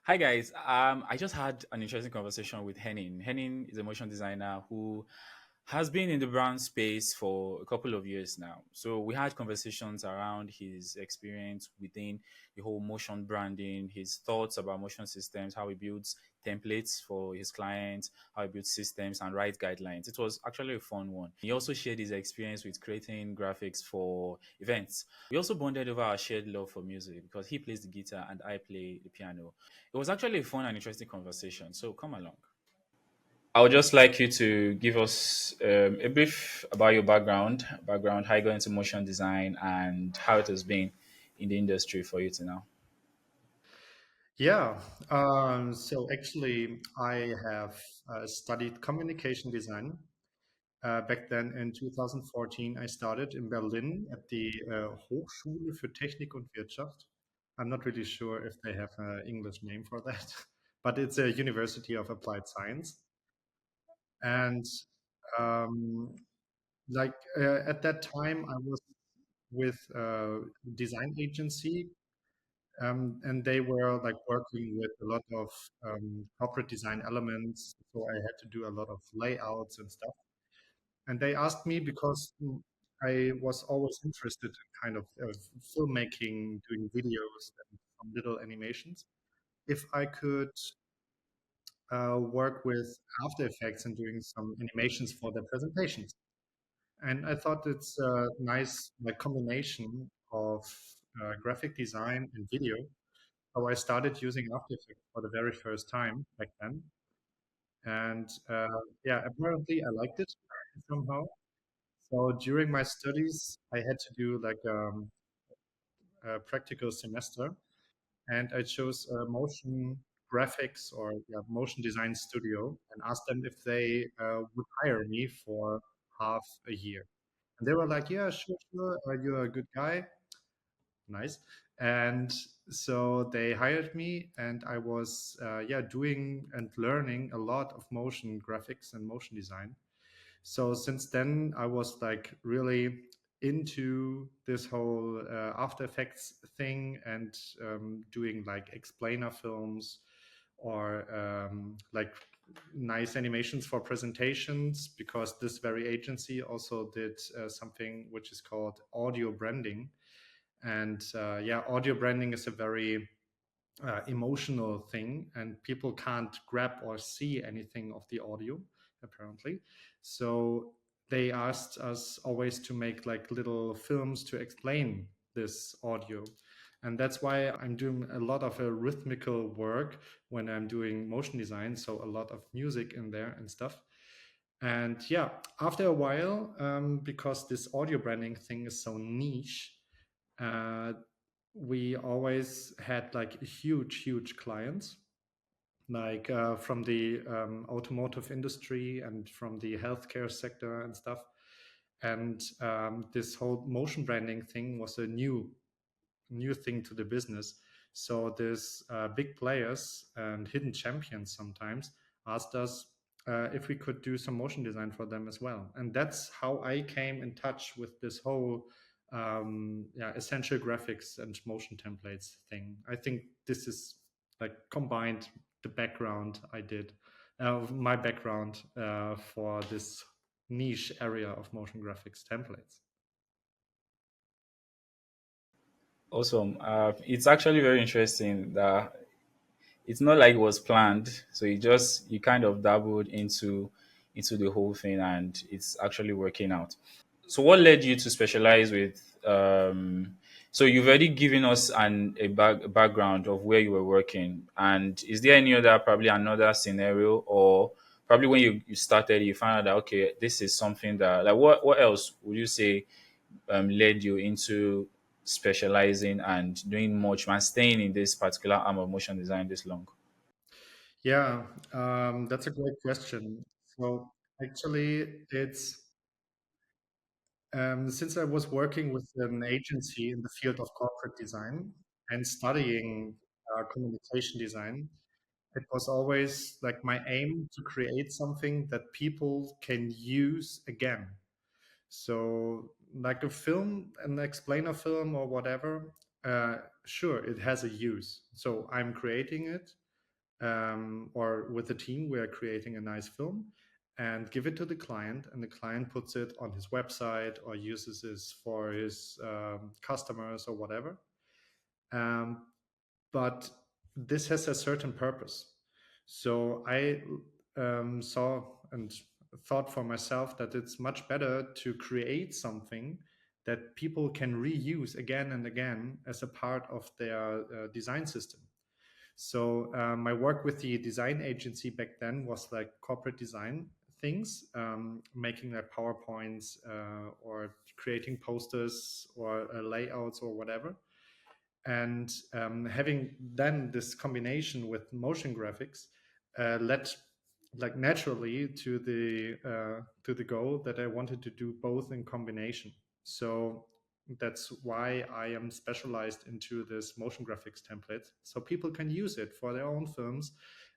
Hi guys. I just had an interesting conversation with Henning. Henning is a motion designer who has been in the brand space for a couple of years now. So we had conversations around his experience within the whole motion branding, his thoughts about motion systems, how he builds templates for his clients, how he builds systems and writes guidelines. It was actually a fun one. He also shared his experience with creating graphics for events. We also bonded over our shared love for music because he plays the guitar and I play the piano. It was actually a fun and interesting conversation. So come along. I would just like you to give us a brief about your background, how you got into motion design, and how it has been in the industry for you to now. Yeah, so actually, I have studied communication design. Back then in 2014, I started in Berlin at the Hochschule für Technik und Wirtschaft. I'm not really sure if they have an English name for that, but it's a University of Applied Science. And um, at that time, I was with a design agency and they were like working with a lot of corporate design elements. So I had to do a lot of layouts and stuff. And they asked me because I was always interested in kind of filmmaking, doing videos and some little animations. If I could work with After Effects and doing some animations for their presentations. And I thought it's a nice like combination of graphic design and video. So I started using After Effects for the very first time back then, and yeah, apparently I liked it somehow. So during my studies, I had to do like a practical semester, and I chose a motion graphics or yeah, motion design studio and asked them if they would hire me for half a year. And they were like, "Yeah, sure, sure. You're a good guy. Nice." And so they hired me, and I was yeah doing and learning a lot of motion graphics and motion design. So since then, I was like really into this whole After Effects thing and doing like explainer films or like nice animations for presentations because this very agency also did something which is called audio branding and yeah, audio branding is a very emotional thing, and people can't grab or see anything of the audio, apparently. So they asked us always to make like little films to explain this audio. And that's why I'm doing a lot of rhythmical work when I'm doing motion design. So a lot of music in there and stuff. And yeah, after a while, because this audio branding thing is so niche, uh, we always had like huge clients, like from the automotive industry and from the healthcare sector and stuff. And this whole motion branding thing was a new thing to the business. So these big players and hidden champions sometimes asked us if we could do some motion design for them as well. And that's how I came in touch with this whole yeah, essential graphics and motion templates thing. I think this is like combined the background I did, my background for this niche area of motion graphics templates. Awesome. It's actually very interesting that it's not like it was planned. So you kind of dabbled into the whole thing, and it's actually working out. So what led you to specialize with so you've already given us a background of where you were working, and is there any other, probably another scenario, or probably when you started you found out that okay, this is something that, like, what else would you say led you into specializing and doing much and staying in this particular arm of motion design this long? Yeah, that's a great question. So actually, it's since I was working with an agency in the field of corporate design and studying communication design, it was always like my aim to create something that people can use again. So, like a film, an explainer film or whatever, sure, it has a use. So I'm creating it or with the team, we are creating a nice film and give it to the client, and the client puts it on his website or uses this for his customers or whatever. Um, but this has a certain purpose. So I saw and thought for myself that it's much better to create something that people can reuse again and again as a part of their design system. So my work with the design agency back then was like corporate design things, making like PowerPoints or creating posters or layouts or whatever. And having then this combination with motion graphics led like naturally to the goal that I wanted to do both in combination. So that's why I am specialized into this motion graphics template, so people can use it for their own films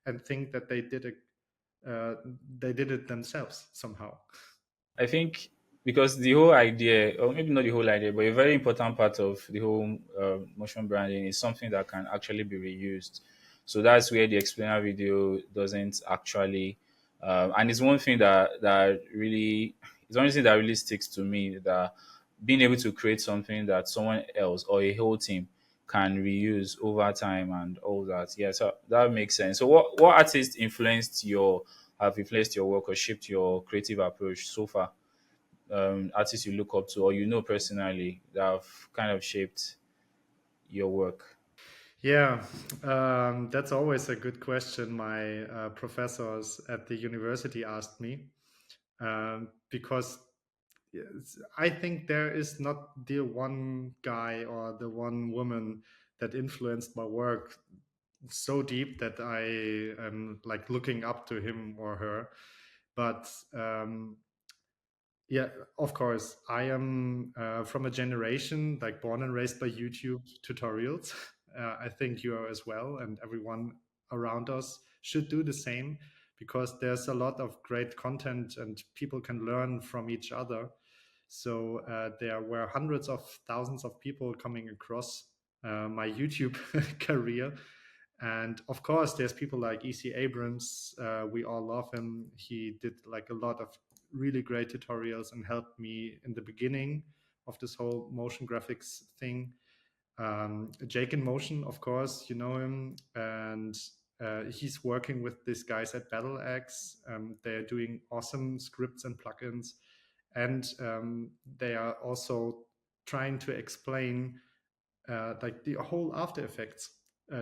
and think that uh, they did it themselves somehow. I think because the whole idea, or maybe not the whole idea, but a very important part of the whole motion branding is something that can actually be reused. So that's where the explainer video doesn't actually, and it's one thing that really, it's one thing that really sticks to me, that being able to create something that someone else or a whole team can reuse over time and all that. Yeah, so that makes sense. So what artists have influenced your work or shaped your creative approach so far? Artists you look up to or you know personally that have kind of shaped your work? Yeah, that's always a good question. My professors at the university asked me, because yes, I think there is not the one guy or the one woman that influenced my work so deep that I am like looking up to him or her. But yeah, of course, I am from a generation like born and raised by YouTube tutorials. I think you are as well, and everyone around us should do the same, because there's a lot of great content and people can learn from each other. So there were hundreds of thousands of people coming across my YouTube career. And of course, there's people like EC Abrams. We all love him. He did like a lot of really great tutorials and helped me in the beginning of this whole motion graphics thing. Jake in Motion, of course, you know him, and he's working with these guys at BattleX. They're doing awesome scripts and plugins, and they are also trying to explain like the whole After Effects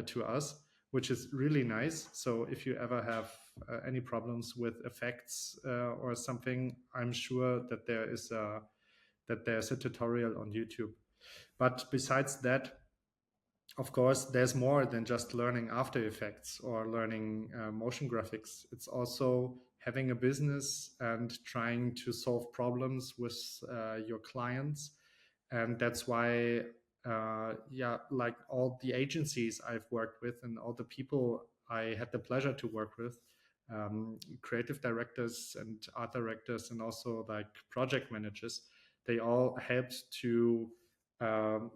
to us, which is really nice. So if you ever have any problems with effects or something, I'm sure that there's a tutorial on YouTube. But besides that, of course, there's more than just learning After Effects or learning motion graphics. It's also having a business and trying to solve problems with your clients. And that's why, yeah, like all the agencies I've worked with and all the people I had the pleasure to work with, creative directors and art directors, and also like project managers, they all helped to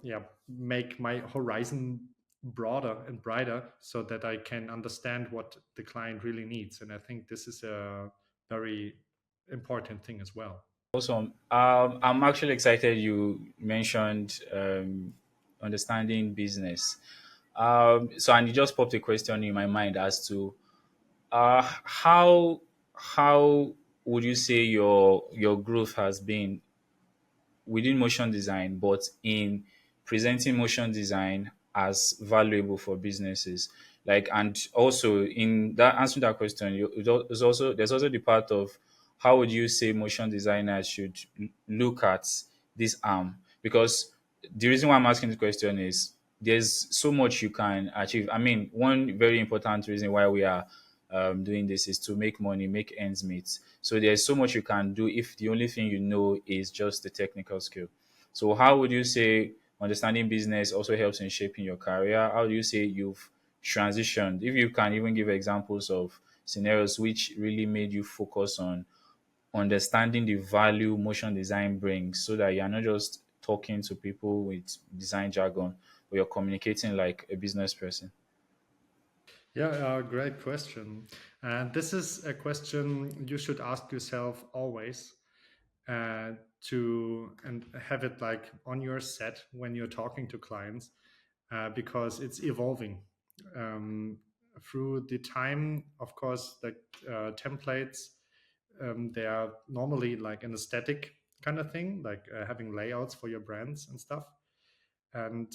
yeah, make my horizon broader and brighter so that I can understand what the client really needs. And I think this is a very important thing as well. Awesome. I'm actually excited you mentioned understanding business. So, and you just popped a question in my mind as to how would you say your growth has been within motion design, but in presenting motion design as valuable for businesses. Like, and also in that answering that question, there's also the part of how would you say motion designers should look at this arm? Because the reason why I'm asking the question is there's so much you can achieve. I mean, one very important reason why we are doing this is to make money, make ends meet. So there's so much you can do if the only thing you know is just the technical skill. So how would you say understanding business also helps in shaping your career? How do you say you've transitioned? If you can even give examples of scenarios which really made you focus on understanding the value motion design brings so that you're not just talking to people with design jargon, but you're communicating like a business person. Yeah, great question. And this is a question you should ask yourself always, to and have it like on your set when you're talking to clients, because it's evolving um, through the time. Of course, the templates, they are normally like an aesthetic kind of thing, like having layouts for your brands and stuff. And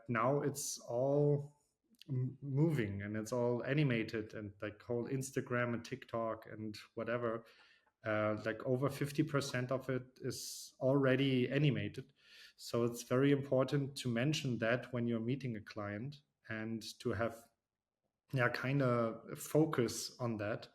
now it's all moving, and it's all animated, and like whole Instagram and TikTok and whatever, like over 50% of it is already animated. So it's very important to mention that when you're meeting a client, and to have, yeah, kind of focus on that,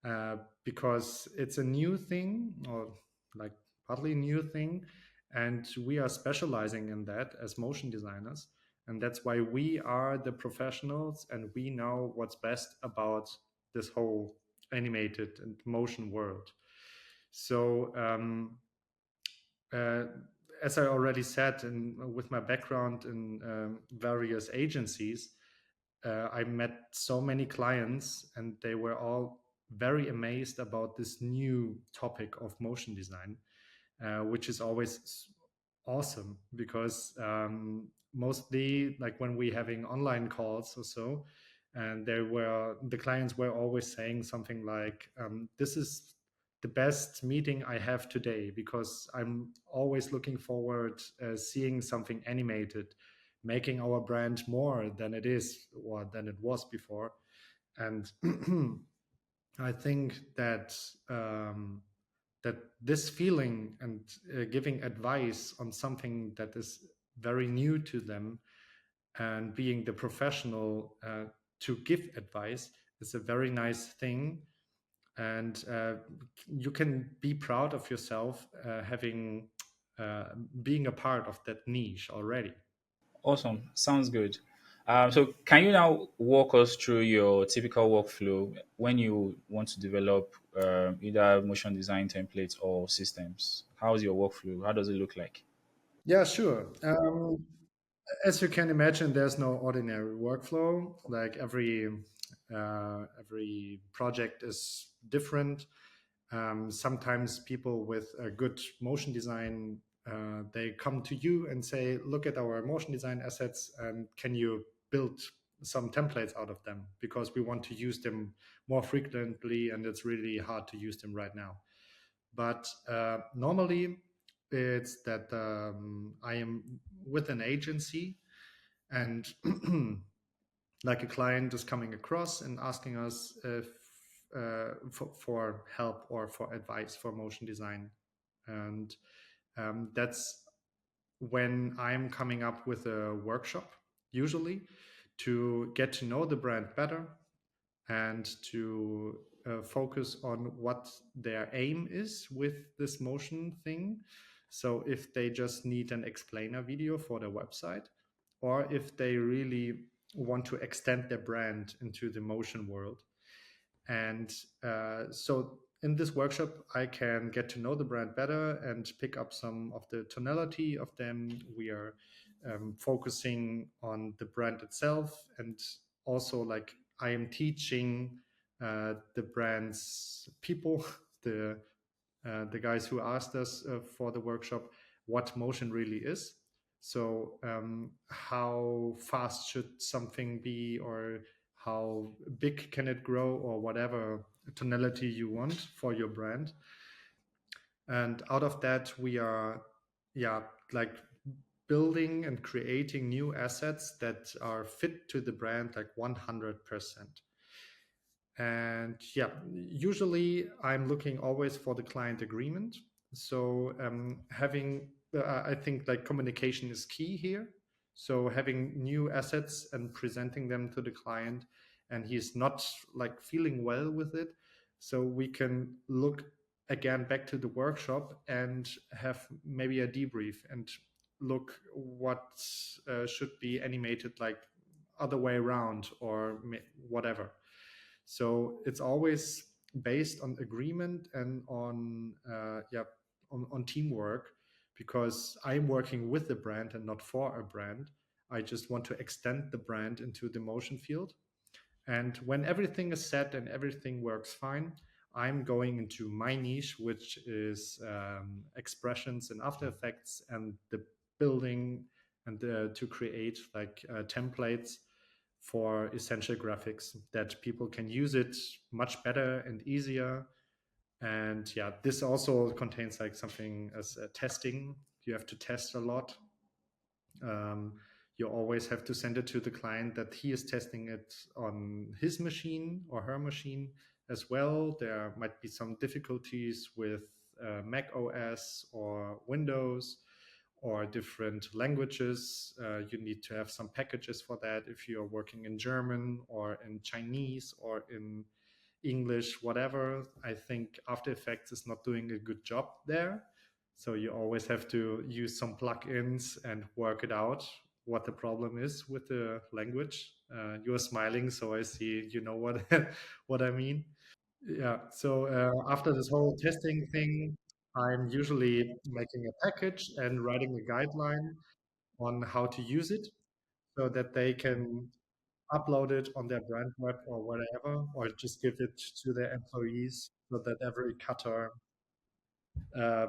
uh, because it's a new thing, or like partly new thing, and we are specializing in that as motion designers, and that's why we are the professionals, and we know what's best about this whole animated and motion world. So uh, as I already said, with my background in various agencies, I met so many clients, and they were all very amazed about this new topic of motion design, which is always awesome, because mostly like when we having online calls or so, and the clients were always saying something like, "This is the best meeting I have today, because I'm always looking forward seeing something animated, making our brand more than it is or than it was before." And I think that that this feeling, and giving advice on something that is very new to them, and being the professional to give advice, is a very nice thing. And you can be proud of yourself, having uh, being a part of that niche already. Awesome. Sounds good. So, can you now walk us through your typical workflow when you want to develop either motion design templates or systems? How's your workflow? How does it look like? Yeah, sure. As you can imagine, there's no ordinary workflow. Like every project is different. Sometimes people with a good motion design, they come to you and say, "Look at our motion design assets, and can you build some templates out of them? Because we want to use them more frequently, and it's really hard to use them right now." But normally, it's that I am with an agency, and like a client is coming across and asking us if, for help or for advice for motion design. And that's when I'm coming up with a workshop, usually, to get to know the brand better, and to focus on what their aim is with this motion thing. So if they just need an explainer video for their website, or if they really want to extend their brand into the motion world. And so in this workshop, I can get to know the brand better and pick up some of the tonality of them. We are focusing on the brand itself, and also like I am teaching the brand's people, the guys who asked us for the workshop, what motion really is. So, how fast should something be, or how big can it grow, or whatever tonality you want for your brand. And out of that, we are, yeah, like building and creating new assets that are fit to the brand, like 100%. And yeah, usually I'm looking always for the client agreement. So having, I think like communication is key here. So having new assets and presenting them to the client, and he's not like feeling well with it. So we can look again back to the workshop and have maybe a debrief, and look what should be animated, like other way around, or whatever. So it's always based on agreement and on on teamwork, because I'm working with the brand and not for a brand. I just want to extend the brand into the motion field, And when everything is set and everything works fine, I'm going into my niche, which is expressions in After Effects and the building and to create like templates for essential graphics that people can use it much better and easier. And yeah, this also contains like something as testing. You have to test a lot. um, you always have to send it to the client that he is testing it on his machine or her machine as well. There might be some difficulties with Mac OS or Windows or different languages. You need to have some packages for that if you're working in German or in Chinese or in English, whatever. I think After Effects is not doing a good job there. So you always have to use some plugins and work it out what the problem is with the language. You're smiling, so I see you know what what I mean. Yeah. So after this whole testing thing, I'm usually making a package and writing a guideline on how to use it so that they can upload it on their brand web or whatever, or just give it to their employees so that every cutter, uh,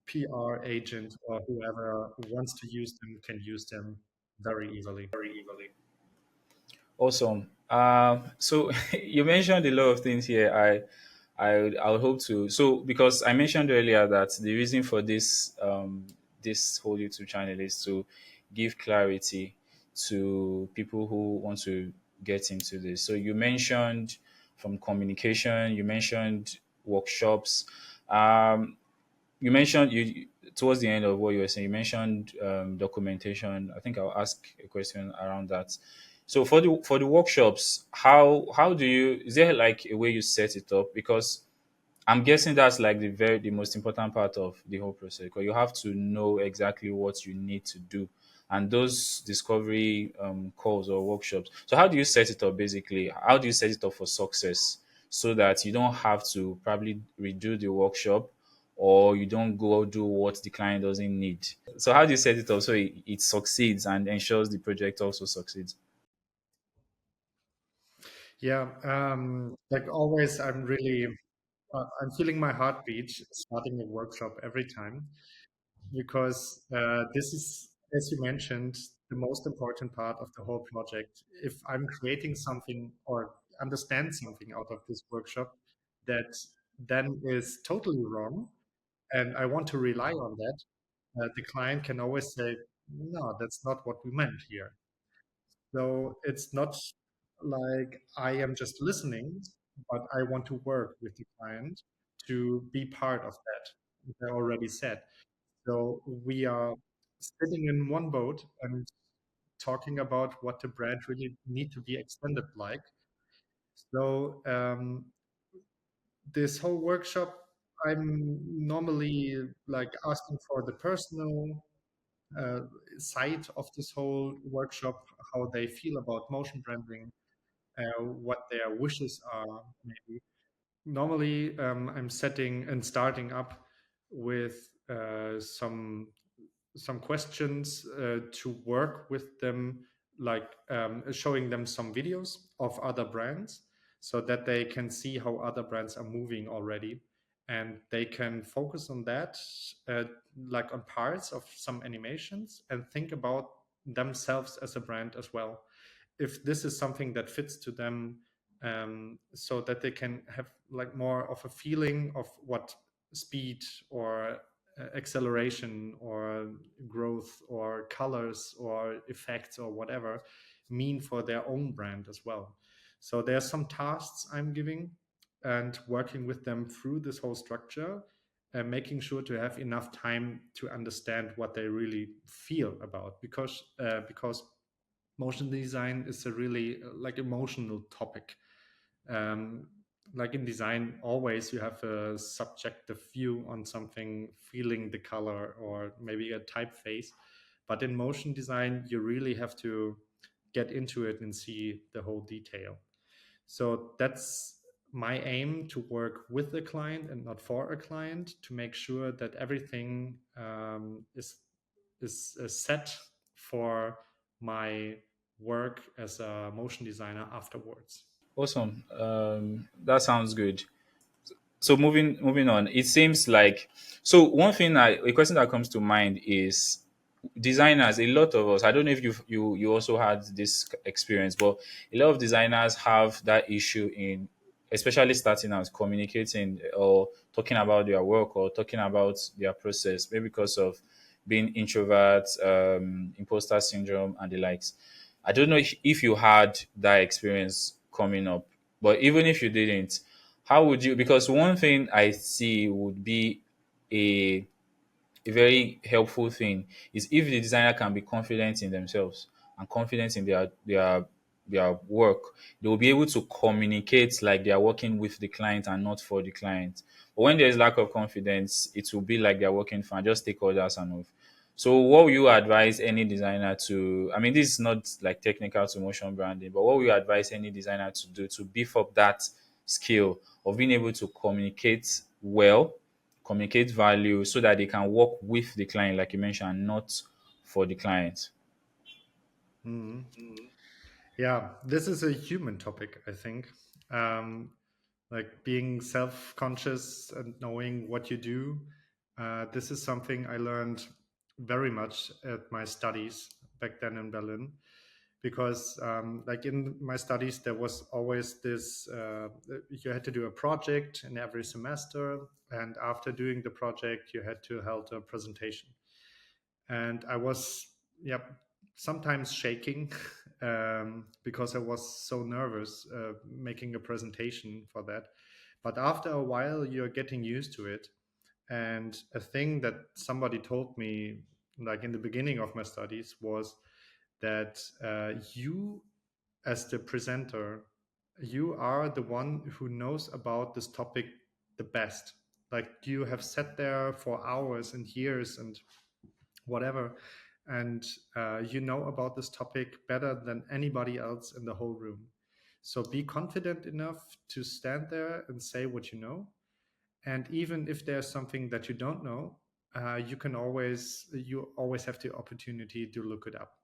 PR agent, or whoever wants to use them can use them very easily. Awesome. So you mentioned a lot of things here. I would hope to. So because I mentioned earlier that the reason for this whole YouTube channel is to give clarity to people who want to get into this. So you mentioned from communication, you mentioned workshops. Um, you mentioned you towards the end of what you were saying, you mentioned documentation. I think I'll ask a question around that. So for the workshops, how do you, is there like a way you set it up? Because I'm guessing that's like the most important part of the whole process, because you have to know exactly what you need to do, and those discovery calls or workshops. So how do you set it up basically? How do you set it up for success so that you don't have to probably redo the workshop, or you don't go do what the client doesn't need? So how do you set it up so it succeeds and ensures the project also succeeds? Yeah, like always, I'm feeling my heartbeat starting a workshop every time because this is, as you mentioned, the most important part of the whole project. If I'm creating something or understand something out of this workshop that then is totally wrong, and I want to rely on that, the client can always say, no, that's not what we meant here. So it's not like I am just listening, but I want to work with the client to be part of that, as I already said. So we are sitting in one boat and talking about what the brand really need to be extended like. So this whole workshop, I'm normally like asking for the personal uh, side of this whole workshop, how they feel about motion branding, what their wishes are, maybe. Normally, I'm setting and starting up with some questions to work with them, like showing them some videos of other brands so that they can see how other brands are moving already, and they can focus on that, uh, like on parts of some animations, and think about themselves as a brand as well, if this is something that fits to them, so that they can have like more of a feeling of what speed or acceleration or growth or colors or effects or whatever mean for their own brand as well. So there's some tasks I'm giving and working with them through this whole structure and making sure to have enough time to understand what they really feel about, because motion design is a really like emotional topic. um, like in design, always you have a subjective view on something, feeling the color or maybe a typeface, but in motion design you really have to get into it and see the whole detail. So that's my aim, to work with the client and not for a client, to make sure that everything is set for my work as a motion designer afterwards. Awesome. That sounds good. So moving on, it seems like, so one thing, a question that comes to mind is designers. A lot of us, I don't know if you also had this experience, but a lot of designers have that issue in, especially starting out, communicating or talking about their work or talking about their process, maybe because of being introverts, imposter syndrome, and the likes. I don't know if you had that experience coming up, but even if you didn't, how would you? Because one thing I see would be a a very helpful thing is if the designer can be confident in themselves and confident in their work, they will be able to communicate like they are working with the client and not for the client. But when there is lack of confidence, it will be like they are working for, just take orders and move. So what will you advise any designer to, I mean, this is not like technical to motion branding, but what will you advise any designer to do to beef up that skill of being able to communicate well, communicate value so that they can work with the client, like you mentioned, not for the client? Mhm. Yeah, this is a human topic, I think. Um, like being self-conscious and knowing what you do. This is something I learned very much at my studies back then in Berlin, because like in my studies there was always this you had to do a project in every semester, and after doing the project you had to hold a presentation. And I was, yeah, sometimes shaking because I was so nervous making a presentation for that. But after a while, you're getting used to it. And a thing that somebody told me, like in the beginning of my studies, was that you, as the presenter, you are the one who knows about this topic the best. Like you have sat there for hours and years and whatever, and you know about this topic better than anybody else in the whole room. So be confident enough to stand there and say what you know. And even if there's something that you don't know, you always have the opportunity to look it up,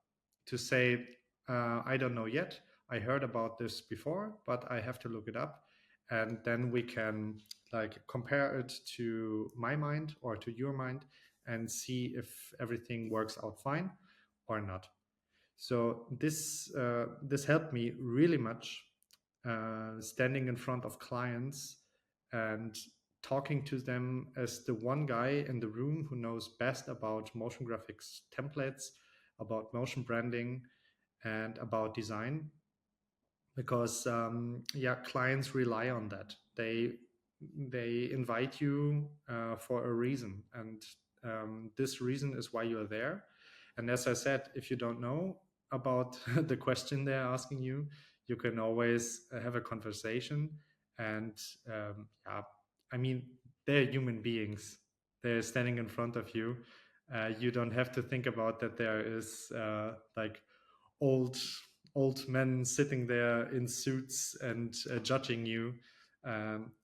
to say, I don't know yet, I heard about this before, but I have to look it up. And then we can like compare it to my mind or to your mind and see if everything works out fine or not. So this helped me really much, standing in front of clients and talking to them as the one guy in the room who knows best about motion graphics templates, about motion branding, and about design. Because yeah, clients rely on that. They invite you for a reason, and this reason is why you're there. And as I said, if you don't know about the question they're asking you, you can always have a conversation. And yeah, I mean, they're human beings, they're standing in front of you. You don't have to think about that there is like old old men sitting there in suits and judging you.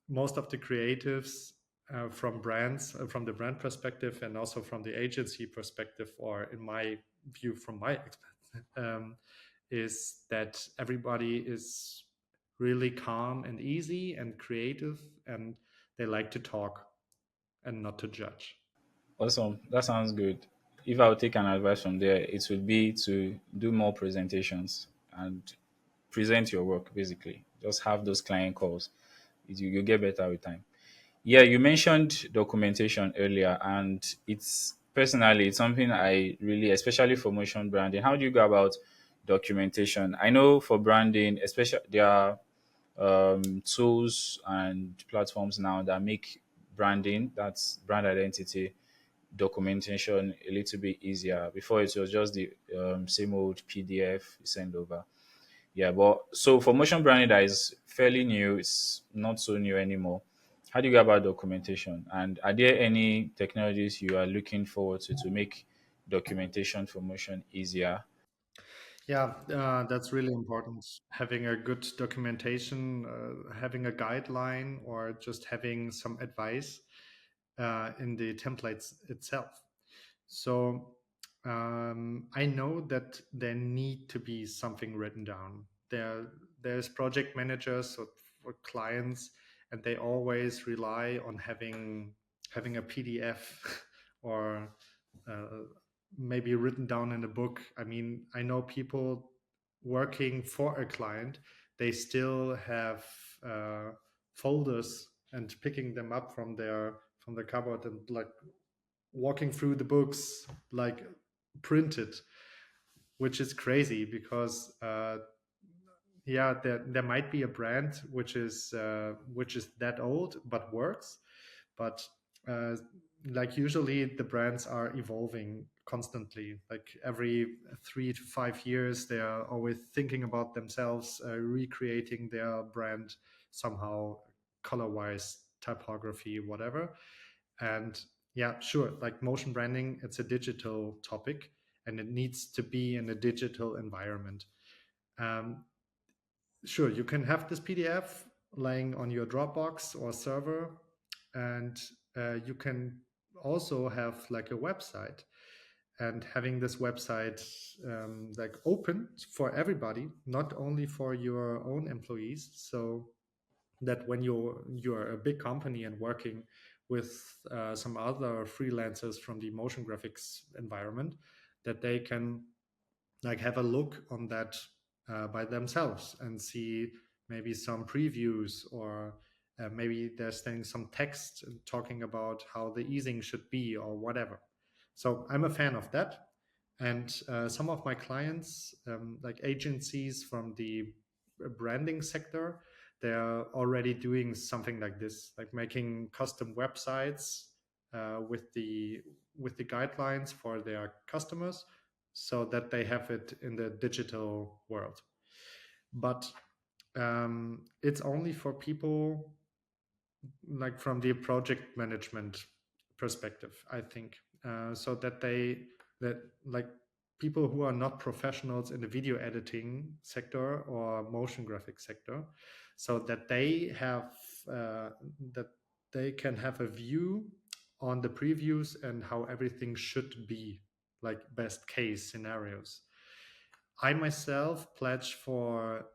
Most of the creatives from the brand perspective and also from the agency perspective, or in my view, from my is that everybody is really calm and easy and creative, and they like to talk and not to judge. Awesome. That sounds good. If I would take an advice from there, it would be to do more presentations and present your work basically. Just have those client calls. You get better with time. Yeah, you mentioned documentation earlier, and it's personally it's something I really, especially for motion branding. How do you go about documentation? I know for branding, especially there are tools and platforms now that make branding, that's brand identity, documentation a little bit easier. Before it was just the same old PDF you send over. Yeah, but so for motion branding that is fairly new, it's not so new anymore. How do you go about documentation? And are there any technologies you are looking forward to make documentation for motion easier? Yeah, that's really important. Having a good documentation, having a guideline, or just having some advice in the templates itself. So I know that there need to be something written down. there's project managers or clients, and they always rely on having a PDF or uh, maybe written down in a book. I mean, I know people working for a client, they still have folders and picking them up from the cupboard and like walking through the books like printed, which is crazy because yeah, there might be a brand which is that old but works, but uh, like usually the brands are evolving constantly. Like every 3 to 5 years, they are always thinking about themselves, recreating their brand somehow, color wise, typography, whatever. And yeah, sure, like motion branding, it's a digital topic and it needs to be in a digital environment. Um, sure, you can have this PDF laying on your Dropbox or server, and you can also have like a website. And having this website like open for everybody, not only for your own employees, so that when you're a big company and working with some other freelancers from the motion graphics environment, that they can like have a look on that by themselves and see maybe some previews, or maybe they're staying some text talking about how the easing should be or whatever. So I'm a fan of that. And some of my clients, like agencies from the branding sector, they're already doing something like this, like making custom websites with the guidelines for their customers, so that they have it in the digital world. But it's only for people like from the project management perspective, I think, so that like people who are not professionals in the video editing sector or motion graphic sector, so that they have that they can have a view on the previews and how everything should be, like best case scenarios. I myself pledge for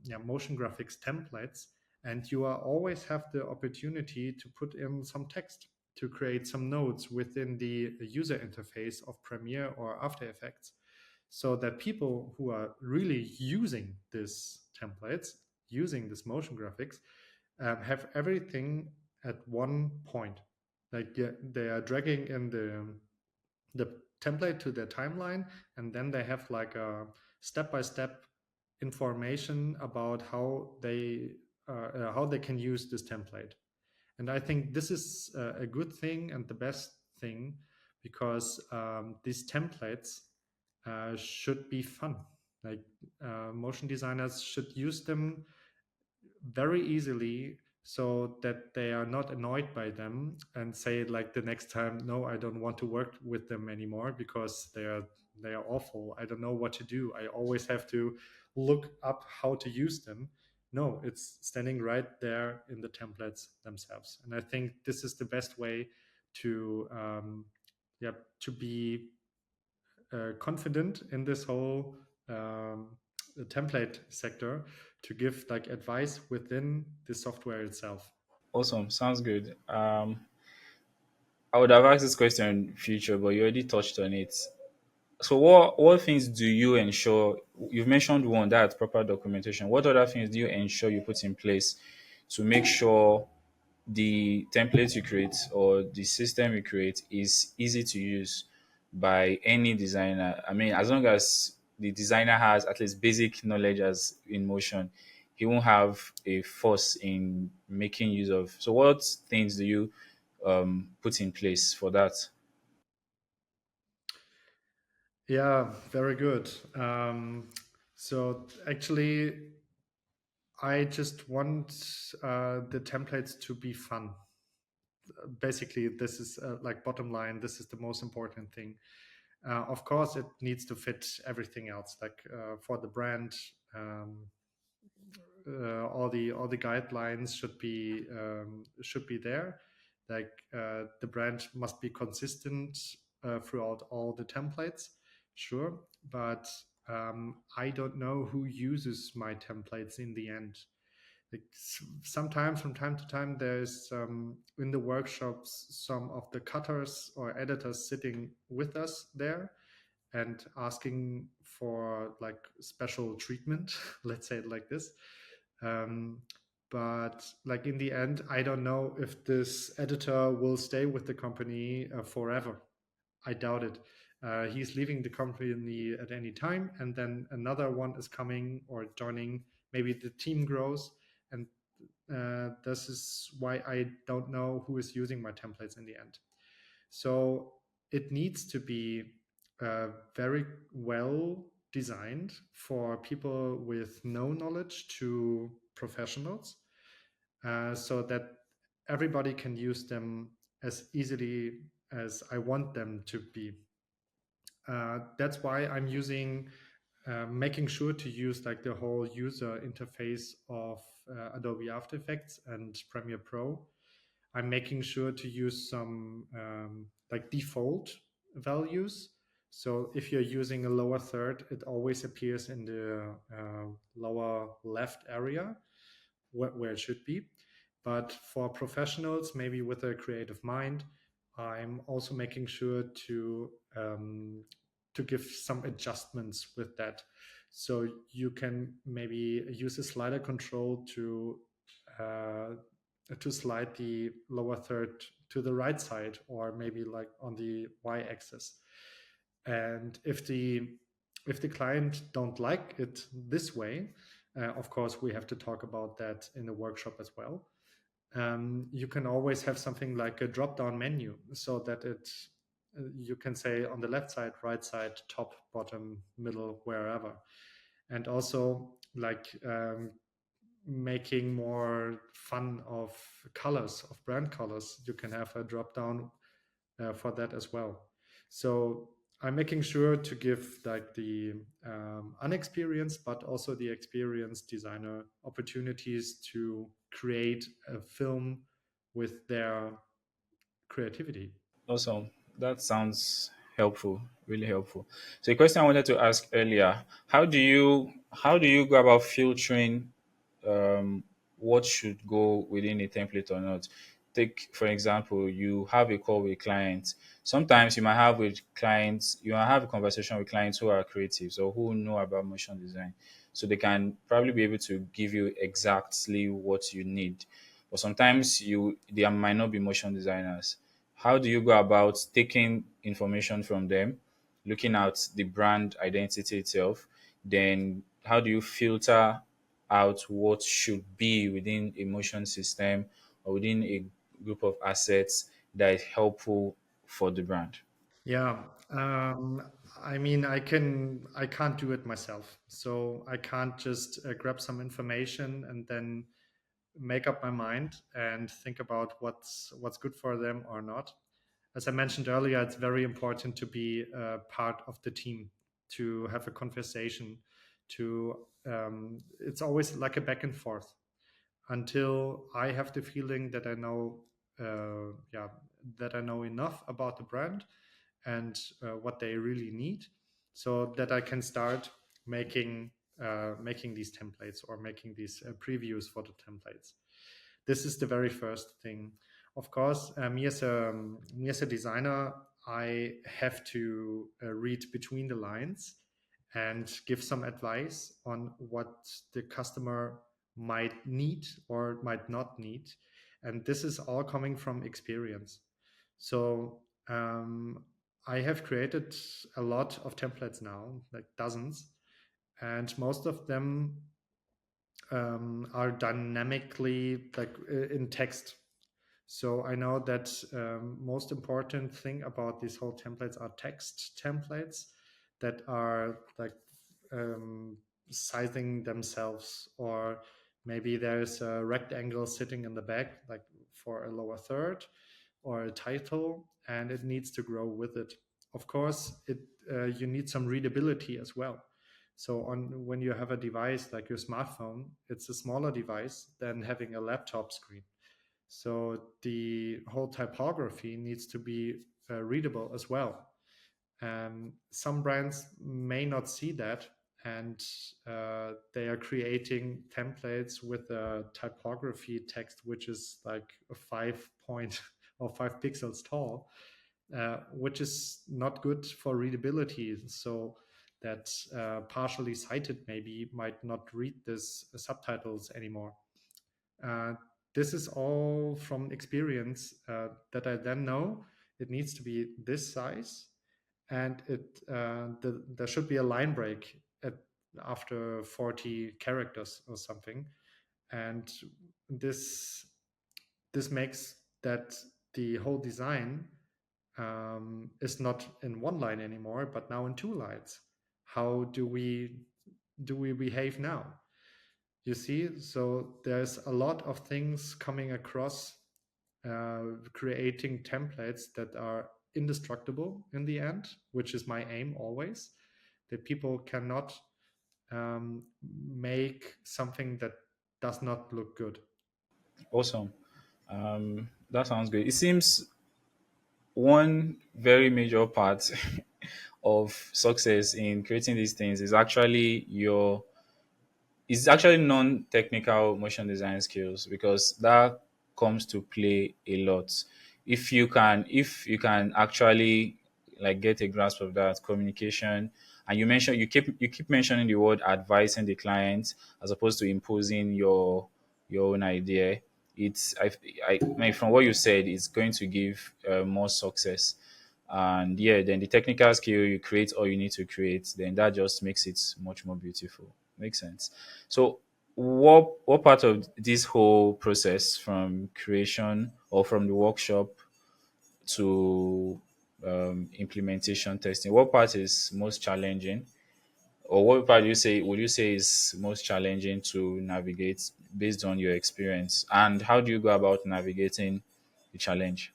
yeah, motion graphics templates, and you are always have the opportunity to put in some text, to create some notes within the user interface of Premiere or After Effects, so that people who are really using these templates, using this motion graphics, have everything at one point. Like they are dragging in the template to their timeline, and then they have like a step-by-step information about how they can use this template. And I think this is a good thing and the best thing, because these templates should be fun. Like motion designers should use them very easily, so that they are not annoyed by them and say like the next time, no, I don't want to work with them anymore because they are awful, I don't know what to do, I always have to look up how to use them. No, it's standing right there in the templates themselves. And I think this is the best way to yeah, to be confident in this whole template sector, to give like advice within the software itself. Awesome, sounds good. I would have asked this question in future, but you already touched on it. So, what things do you ensure? You've mentioned one, that's proper documentation. What other things do you ensure you put in place to make sure the template you create or the system you create is easy to use by any designer? I mean, as long as the designer has at least basic knowledge as in motion, he won't have a force in making use of. So, what things do you put in place for that? Yeah, very good. So actually, I just want the templates to be fun. Basically, this is like bottom line. This is the most important thing. Of course, it needs to fit everything else. Like for the brand, all the guidelines should be there. Like the brand must be consistent throughout all the templates, sure, but I don't know who uses my templates in the end. Like sometimes from time to time, there's in the workshops some of the cutters or editors sitting with us there and asking for like special treatment, let's say it like this. Um, but like in the end, I don't know if this editor will stay with the company forever. I doubt it. He's leaving the company at any time, and then another one is coming or joining. Maybe the team grows, and this is why I don't know who is using my templates in the end. So it needs to be very well designed for people with no knowledge to professionals, so that everybody can use them as easily as I want them to be. That's why I'm using making sure to use like the whole user interface of Adobe After Effects and Premiere Pro. I'm making sure to use some like default values. So if you're using a lower third, it always appears in the lower left area where it should be. But for professionals, maybe with a creative mind, I'm also making sure to give some adjustments with that. So you can maybe use a slider control uh, to slide the lower third to the right side, or maybe like on the y-axis. And if the client don't like it this way, of course we have to talk about that in the workshop as well. You can always have something like a drop down menu, so that you can say on the left side, right side, top, bottom, middle, wherever. And also like making more fun of colors, of brand colors, you can have a drop down for that as well. So I'm making sure to give like the unexperienced but also the experienced designer opportunities to create a film with their creativity. Awesome. That sounds helpful, really helpful. So a question I wanted to ask earlier, how do you go about filtering what should go within a template or not? Take for example, you have a call with clients. Sometimes you might have a conversation with clients who are creatives or who know about motion design. So they can probably be able to give you exactly what you need. But sometimes they might not be motion designers. How do you go about taking information from them, looking at the brand identity itself? Then how do you filter out what should be within a motion system or within a group of assets that is helpful for the brand? Yeah, I mean, I can't do it myself, so I can't just grab some information and then make up my mind and think about what's good for them or not. As I mentioned earlier, it's very important to be part of the team, to have a conversation. To It's always like a back and forth until I have the feeling that I know, yeah, that I know enough about the brand and what they really need, so that I can start making making these templates or making these previews for the templates. This is the very first thing. Of course, me as a designer, I have to read between the lines and give some advice on what the customer might need or might not need. And this is all coming from experience. So I have created a lot of templates now, like dozens, and most of them are dynamically like in text. So I know that most important thing about these whole templates are text templates that are like um, sizing themselves, or maybe there's a rectangle sitting in the back, like for a lower third, or a title, and it needs to grow with it. Of course, you need some readability as well. So on when you have a device like your smartphone, it's a smaller device than having a laptop screen. So the whole typography needs to be readable as well. Some brands may not see that, and they are creating templates with a typography text which is like a 5 point or 5 pixels tall, which is not good for readability. So that partially sighted maybe might not read this subtitles anymore. Uh, this is all from experience that I then know it needs to be this size, and there should be a line break after 40 characters or something, and this this makes that the whole design is not in one line anymore, but now in two lines. How do we behave now? You see, so there's a lot of things coming across, creating templates that are indestructible in the end, which is my aim always, that people cannot make something that does not look good. Awesome. That sounds good. It seems one very major part of success in creating these things is actually your it's actually non-technical motion design skills, because that comes to play a lot. If you can actually like get a grasp of that communication, and you keep mentioning the word advising the client as opposed to imposing your own idea. I mean, from what you said, it's going to give more success. And yeah, then the technical skill, you create all you need to create, then that just makes it much more beautiful. Makes sense. So what part of this whole process, from creation or from the workshop to implementation testing, what part is most challenging, or what part would you say is most challenging to navigate based on your experience, and how do you go about navigating the challenge?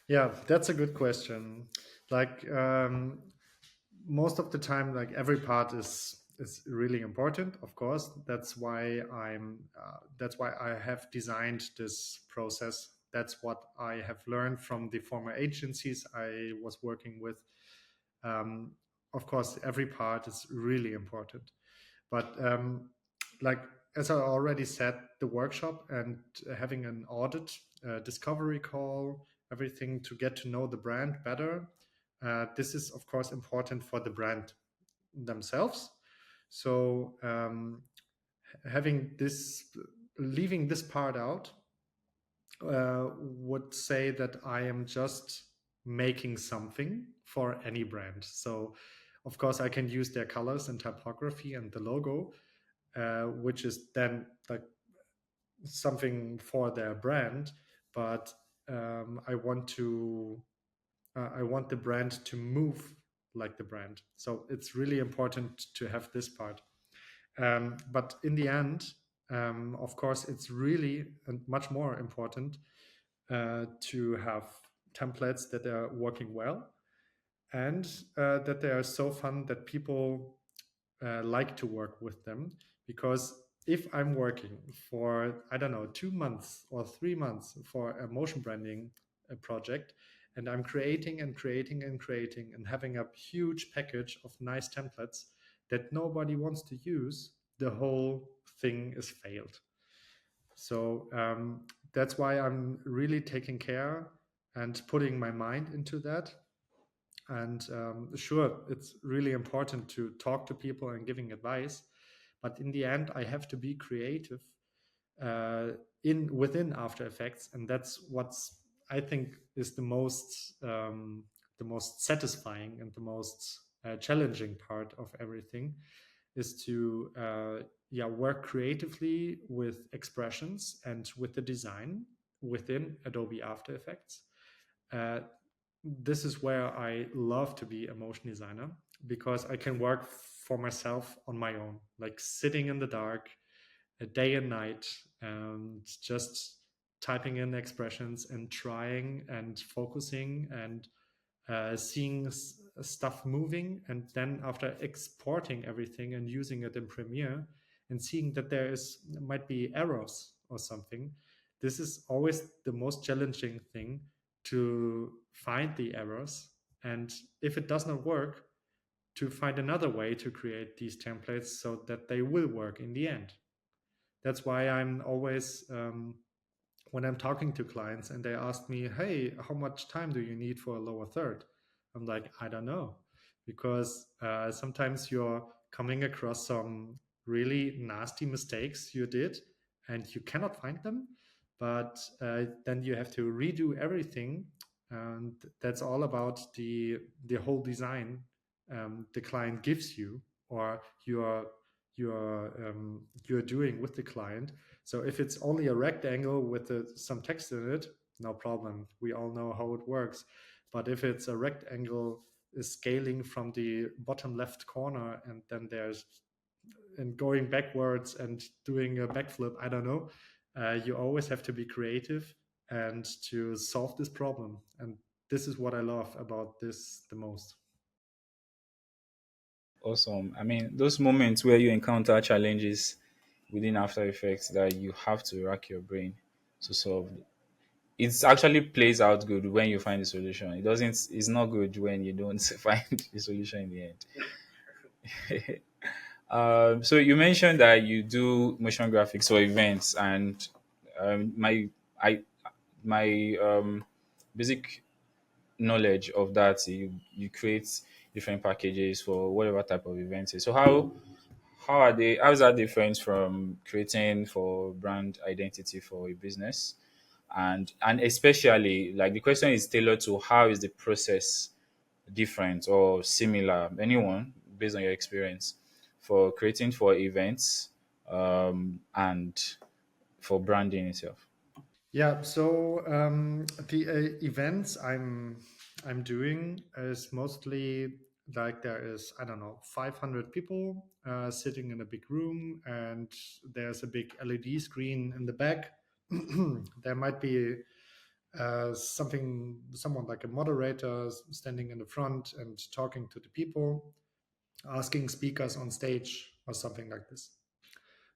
Yeah, that's a good question. Like most of the time, like every part is really important. Of course, that's why I have designed this process. That's what I have learned from the former agencies I was working with. Um, of course, every part is really important. But like as I already said, the workshop and having an audit, discovery call, everything to get to know the brand better. This is of course important for the brand themselves. So having this, leaving this part out, would say that I am just making something for any brand. So, of course, I can use their colors and typography and the logo, which is then like something for their brand. But I want the brand to move like the brand. So it's really important to have this part. But in the end, of course, it's really and much more important to have templates that are working well, and that they are so fun that people like to work with them. Because if I'm working for, I don't know, 2 months or 3 months for a motion branding project, and I'm creating and creating and creating and having a huge package of nice templates that nobody wants to use, the whole thing is failed. So that's why I'm really taking care and putting my mind into that. And sure, it's really important to talk to people and giving advice, but in the end, I have to be creative uh, in within After Effects, and that's what's, I think, is the most satisfying and the most challenging part of everything, is to yeah, work creatively with expressions and with the design within Adobe After Effects. Uh, this is where I love to be a motion designer, because I can work for myself on my own, like sitting in the dark, day and night, and just typing in expressions and trying and focusing and seeing stuff moving, and then after exporting everything and using it in Premiere and seeing that might be errors or something. This is always the most challenging thing, to find the errors, and if it does not work, to find another way to create these templates so that they will work in the end. That's why I'm always, when I'm talking to clients and they ask me, hey, how much time do you need for a lower third? I'm like, I don't know. Because sometimes you're coming across some really nasty mistakes you did and you cannot find them. But then you have to redo everything. And that's all about the whole design the client gives you, or you're doing with the client. So if it's only a rectangle with some text in it, no problem. We all know how it works. But if it's a rectangle is scaling from the bottom left corner and then there's and going backwards and doing a backflip, I don't know. You always have to be creative and to solve this problem. And this is what I love about this the most. Awesome. I mean, those moments where you encounter challenges within After Effects that you have to rack your brain to solve, it actually plays out good when you find the solution. It doesn't. It's not good when you don't find the solution in the end. So you mentioned that you do motion graphics for events, and I my basic knowledge of that, you create different packages for whatever type of event. So how is that different from creating for brand identity for a business? And especially, like, the question is tailored to how is the process different or similar, anyone, based on your experience, for creating for events, and for branding itself. Yeah, so the events I'm doing is mostly like there is, I don't know, 500 people sitting in a big room, and there's a big LED screen in the back. There might be someone like a moderator standing in the front and talking to the people, asking speakers on stage or something like this.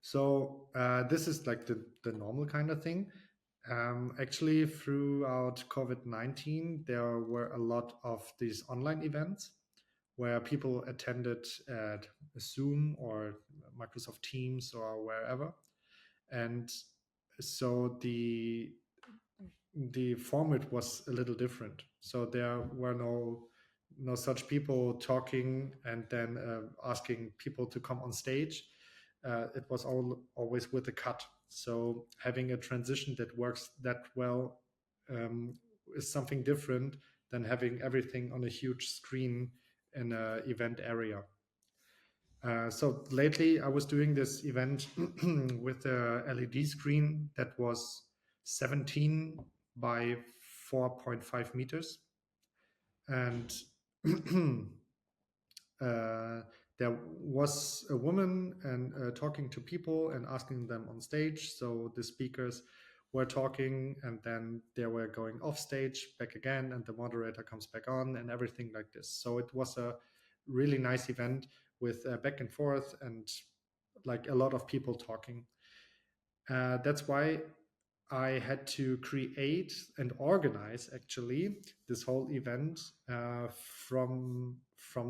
So this is like the normal kind of thing. Actually, throughout COVID-19, there were a lot of these online events where people attended at Zoom or Microsoft Teams or wherever. And so the format was a little different. So there were no such people talking and then asking people to come on stage. It was always with a cut. So having a transition that works that well um, is something different than having everything on a huge screen in an event area. So lately, I was doing this event with a LED screen that was 17 by 4.5 meters, and uh, there was a woman and talking to people and asking them on stage. So the speakers were talking, and then they were going off stage back again, and the moderator comes back on, and everything like this. So it was a really nice event with back and forth and like a lot of people talking. That's why I had to create and organize actually this whole event from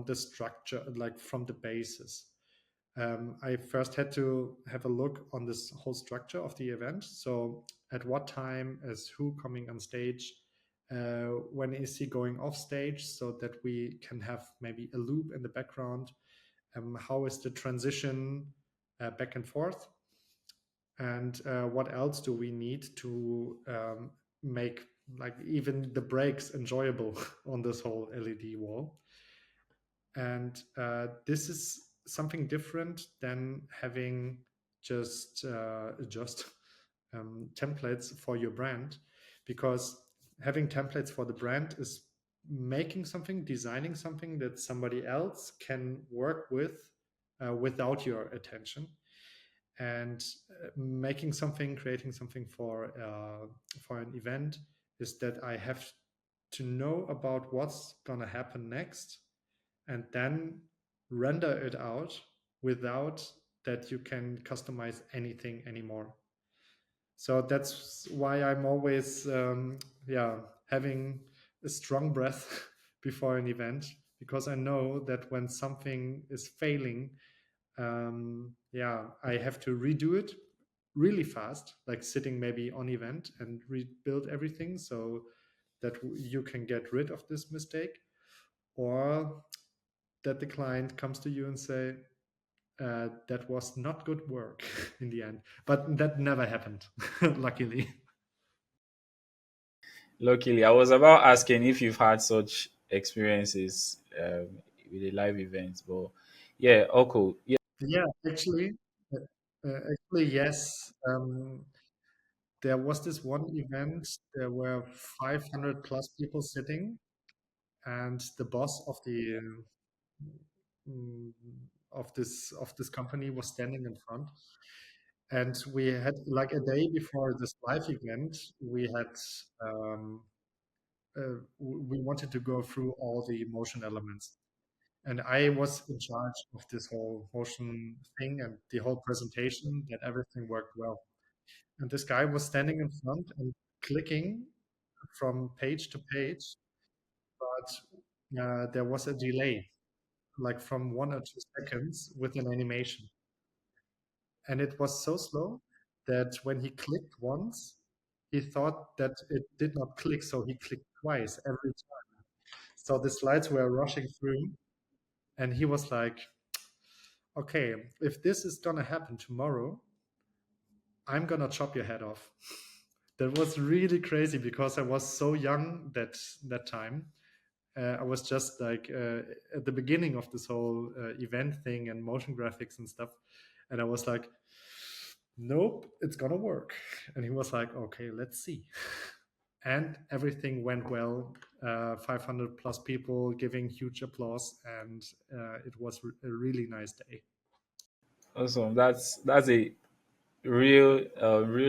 the structure, like from the basis. I first had to have a look on this whole structure of the event. So, at what time is who coming on stage? When is he going off stage? So that we can have maybe a loop in the background. How is the transition back and forth? And what else do we need to make like even the breaks enjoyable on this whole LED wall? And this is something different than having just templates for your brand, because having templates for the brand is making something, designing something that somebody else can work with without your attention, and making something, creating something for an event is that I have to know about what's gonna happen next, and then render it out without that you can customize anything anymore. So that's why I'm always yeah having a strong breath before an event, because I know that when something is failing, yeah, I have to redo it really fast, like sitting maybe on event and rebuild everything so that you can get rid of this mistake, or that the client comes to you and say, that was not good work in the end. But that never happened, luckily. Luckily, I was about asking if you've had such experiences with a live event, but yeah, all cool. Yeah. Yeah, uh, actually, yes. There was this one event. There were 500 plus people sitting, and the boss mm, of this company was standing in front. And we had, like, a day before this live event, we had we wanted to go through all the motion elements. And I was in charge of this whole motion thing and the whole presentation, that everything worked well. And this guy was standing in front and clicking from page to page, but there was a delay, like from 1 or 2 seconds with an animation. And it was so slow that when he clicked once, he thought that it did not click, so he clicked twice every time. So the slides were rushing through, and he was like, okay, if this is gonna happen tomorrow, I'm gonna chop your head off. That was really crazy because I was so young that time. I was just like at the beginning of this whole event thing and motion graphics and stuff, and I was like, "Nope, it's gonna work." And he was like, "Okay, let's see." And everything went well. 500 plus people giving huge applause, and it was a really nice day. Awesome. That's a real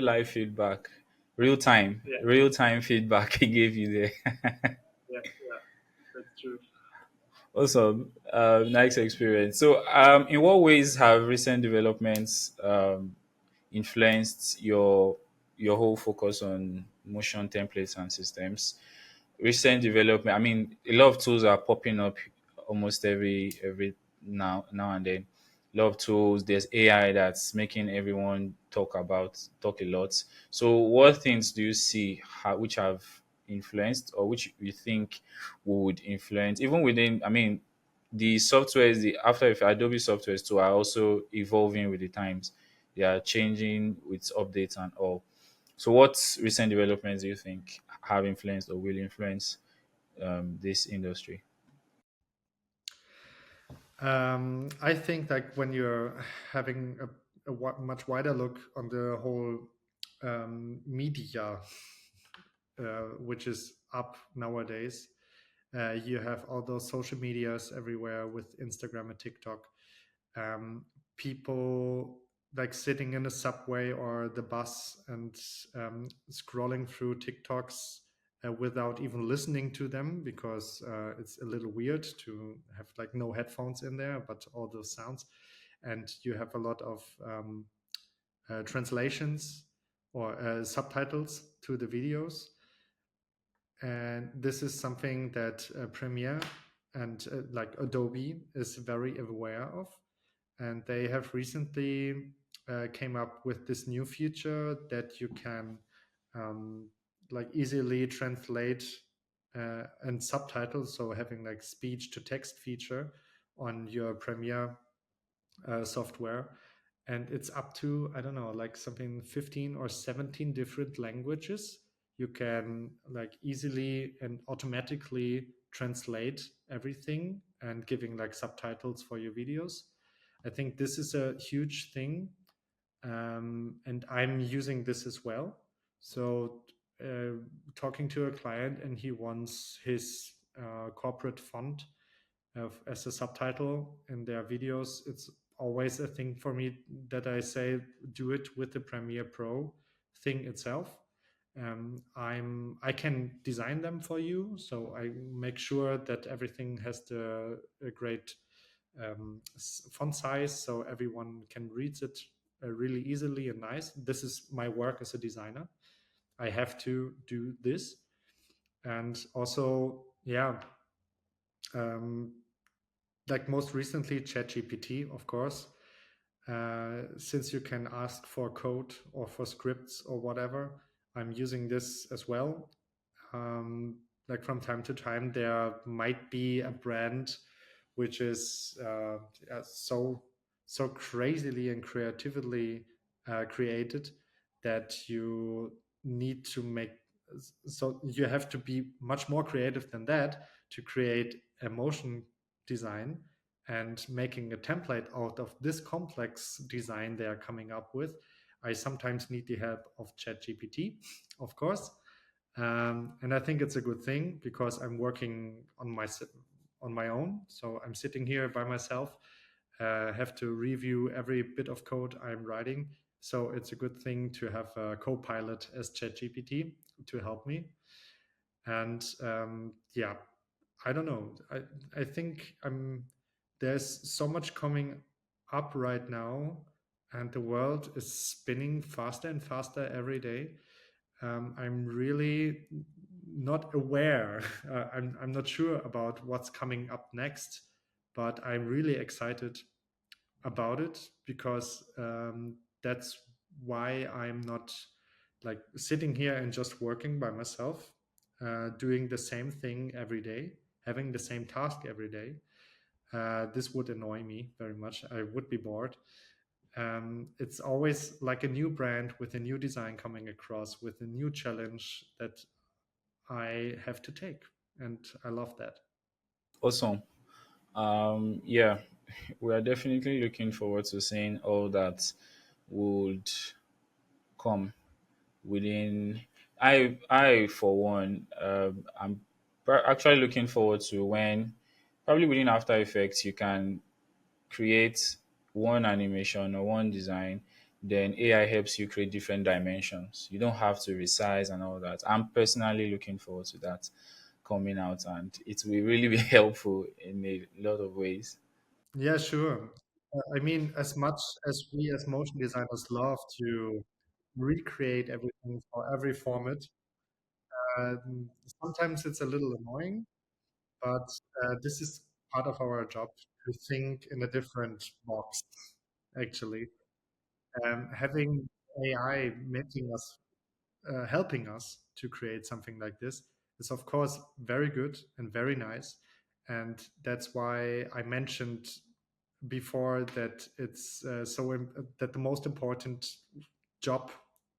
life feedback, Yeah, real time feedback he gave you there. yeah, yeah. That's true. Awesome. Nice experience. So, in what ways have recent developments influenced your whole focus on motion templates and systems? Recent development. I mean, a lot of tools are popping up almost every now and then. A lot of tools. There's AI that's making everyone talk a lot. So, what things do you see which have influenced, or which you think would influence, even within? I mean, the softwares, the Adobe softwares too, are also evolving with the times. They are changing with updates and all. So, what recent developments do you think have influenced or will influence this industry? I think like when you're having much wider look on the whole media, which is up nowadays, you have all those social medias everywhere with Instagram and TikTok. Um, People like sitting in a subway or the bus and scrolling through TikToks without even listening to them, because it's a little weird to have like no headphones in there, but all those sounds. And you have a lot of translations or subtitles to the videos. And this is something that Premiere and like Adobe is very aware of. And they have recently came up with this new feature that you can like easily translate and subtitle, so having like speech to text feature on your Premiere software. And it's up to, I don't know, like something 15 or 17 different languages. You can like easily and automatically translate everything and giving like subtitles for your videos. I think this is a huge thing, and I'm using this as well. So, talking to a client and he wants his corporate font as a subtitle in their videos, it's always a thing for me that I say, do it with the Premiere Pro thing itself. I can design them for you, so I make sure that everything has the a great font size, so everyone can read it really easily and nice. This is my work as a designer. I have to do this, And also, yeah, um, like most recently, ChatGPT, of course. Since you can ask for code or for scripts or whatever, I'm using this as well. Like from time to time, there might be a brand which is so crazily and creatively created that you need to make, so you have to be much more creative than that to create a motion design, and making a template out of this complex design they are coming up with. I sometimes need the help of ChatGPT, of course. And I think it's a good thing because I'm working on my own. So I'm sitting here by myself, have to review every bit of code I'm writing. So it's a good thing to have a co-pilot as ChatGPT to help me. And yeah, I don't know. I think there's so much coming up right now, and the world is spinning faster and faster every day. I'm really not aware. I'm not sure about what's coming up next, but I'm really excited about it because that's why I'm not like sitting here and just working by myself, doing the same thing every day, having the same task every day. This would annoy me very much. I would be bored. It's always like a new brand with a new design coming across with a new challenge that I have to take. And I love that. Awesome. Yeah, we are definitely looking forward to seeing all that would come within. I for one, I'm actually looking forward to when probably within After Effects you can create one animation or one design, then AI helps you create different dimensions. You don't have to resize and all that. I'm personally looking forward to that coming out, and it will really be helpful in a lot of ways. Yeah, sure. I mean, as much as we as motion designers love to recreate everything for every format, sometimes it's a little annoying, but this is part of our job to think in a different box, actually. Having AI making us, helping us to create something like this is, of course, very good and very nice. And that's why I mentioned before that it's that the most important job